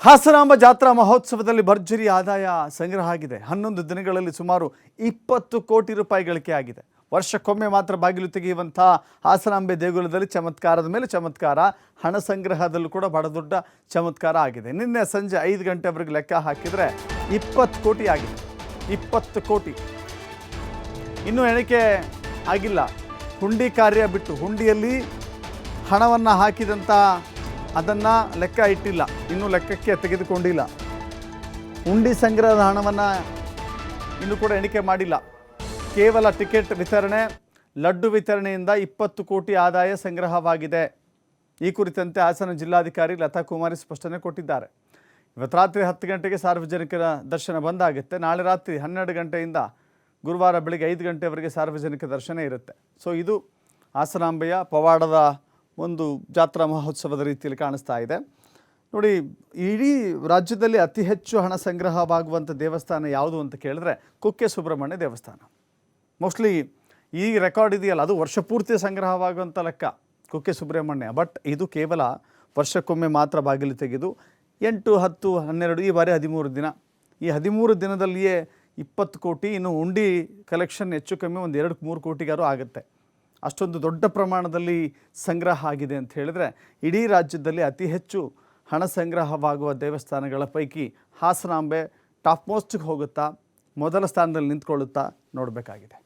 ಹಾಸನಾಂಬ ಜಾತ್ರಾ ಮಹೋತ್ಸವದಲ್ಲಿ ಭರ್ಜರಿ ಆದಾಯ ಸಂಗ್ರಹ ಆಗಿದೆ. 11 ದಿನಗಳಲ್ಲಿ ಸುಮಾರು 20 ಕೋಟಿ ರೂಪಾಯಿ ಗಳಿಕೆ ಆಗಿದೆ. ವರ್ಷಕ್ಕೊಮ್ಮೆ ಮಾತ್ರ ಬಾಗಿಲು ತೆಗೆಯುವಂಥ ಹಾಸನಾಂಬೆ ದೇಗುಲದಲ್ಲಿ ಚಮತ್ಕಾರದ ಮೇಲೆ ಚಮತ್ಕಾರ, ಹಣ ಸಂಗ್ರಹದಲ್ಲೂ ಕೂಡ ಬಹಳ ದೊಡ್ಡ ಚಮತ್ಕಾರ ಆಗಿದೆ. ನಿನ್ನೆ ಸಂಜೆ 5 ಗಂಟೆವರೆಗೆ ಲೆಕ್ಕ ಹಾಕಿದರೆ 20 ಕೋಟಿ ಆಗಿದೆ. 20 ಕೋಟಿ ಇನ್ನೂ ಎಣಿಕೆ ಆಗಿಲ್ಲ. ಹುಂಡಿ ಕಾರ್ಯ ಬಿಟ್ಟು ಹುಂಡಿಯಲ್ಲಿ ಹಣವನ್ನು ಹಾಕಿದಂಥ ಅದನ್ನು ಲೆಕ್ಕ ಇಟ್ಟಿಲ್ಲ, ಇನ್ನೂ ಲೆಕ್ಕಕ್ಕೆ ತೆಗೆದುಕೊಂಡಿಲ್ಲ. ಹುಂಡಿ ಸಂಗ್ರಹದ ಹಣವನ್ನು ಇನ್ನೂ ಕೂಡ ಎಣಿಕೆ ಮಾಡಿಲ್ಲ. ಕೇವಲ ಟಿಕೆಟ್ ವಿತರಣೆ, ಲಡ್ಡು ವಿತರಣೆಯಿಂದ 20 ಕೋಟಿ ಆದಾಯ ಸಂಗ್ರಹವಾಗಿದೆ. ಈ ಕುರಿತಂತೆ ಹಾಸನ ಜಿಲ್ಲಾಧಿಕಾರಿ ಲತಾ ಕುಮಾರಿ ಸ್ಪಷ್ಟನೆ ಕೊಟ್ಟಿದ್ದಾರೆ. ಇವತ್ತು ರಾತ್ರಿ 10 ಗಂಟೆಗೆ ಸಾರ್ವಜನಿಕರ ದರ್ಶನ ಬಂದಾಗುತ್ತೆ. ನಾಳೆ ರಾತ್ರಿ 12 ಗಂಟೆಯಿಂದ ಗುರುವಾರ ಬೆಳಗ್ಗೆ 5 ಗಂಟೆವರೆಗೆ ಸಾರ್ವಜನಿಕ ದರ್ಶನ ಇರುತ್ತೆ. ಸೊ ಇದು ಹಾಸನಾಂಬೆಯ ಪವಾಡದ ಒಂದು ಜಾತ್ರಾ ಮಹೋತ್ಸವದ ರೀತಿಯಲ್ಲಿ ಕಾಣಿಸ್ತಾ ಇದೆ. ನೋಡಿ, ಇಡೀ ರಾಜ್ಯದಲ್ಲಿ ಅತಿ ಹೆಚ್ಚು ಹಣ ಸಂಗ್ರಹವಾಗುವಂಥ ದೇವಸ್ಥಾನ ಯಾವುದು ಅಂತ ಕೇಳಿದ್ರೆ ಕುಕ್ಕೆ ಸುಬ್ರಹ್ಮಣ್ಯ ದೇವಸ್ಥಾನ. ಮೋಸ್ಟ್ಲಿ ಈ ರೆಕಾರ್ಡ್ ಇದೆಯಲ್ಲ, ಅದು ವರ್ಷ ಪೂರ್ತಿ ಸಂಗ್ರಹವಾಗುವಂಥ ಲೆಕ್ಕ ಕುಕ್ಕೆ ಸುಬ್ರಹ್ಮಣ್ಯ. ಬಟ್ ಇದು ಕೇವಲ ವರ್ಷಕ್ಕೊಮ್ಮೆ ಮಾತ್ರ ಬಾಗಿಲು ತೆಗೆದು 8, 10, 12 ಈ ಬಾರಿ 13 ದಿನ. ಈ 13 ದಿನದಲ್ಲಿಯೇ 20 ಕೋಟಿ. ಇನ್ನು ಉಂಡಿ ಕಲೆಕ್ಷನ್ ಹೆಚ್ಚು ಕಮ್ಮಿ ಒಂದು 2-3 ಕೋಟಿಗಾರು ಆಗುತ್ತೆ. ಅಷ್ಟೊಂದು ದೊಡ್ಡ ಪ್ರಮಾಣದಲ್ಲಿ ಸಂಗ್ರಹ ಆಗಿದೆ ಅಂತ ಹೇಳಿದ್ರೆ ಇಡೀ ರಾಜ್ಯದಲ್ಲಿ ಅತಿ ಹೆಚ್ಚು ಹಣ ಸಂಗ್ರಹವಾಗುವ ದೇವಸ್ಥಾನಗಳ ಪೈಕಿ ಹಾಸನಾಂಬೆ ಟಾಪ್ ಮೋಸ್ಟ್ಗೆ ಹೋಗುತ್ತಾ, ಮೊದಲ ಸ್ಥಾನದಲ್ಲಿ ನಿಂತ್ಕೊಳ್ಳುತ್ತಾ ನೋಡಬೇಕಾಗಿದೆ.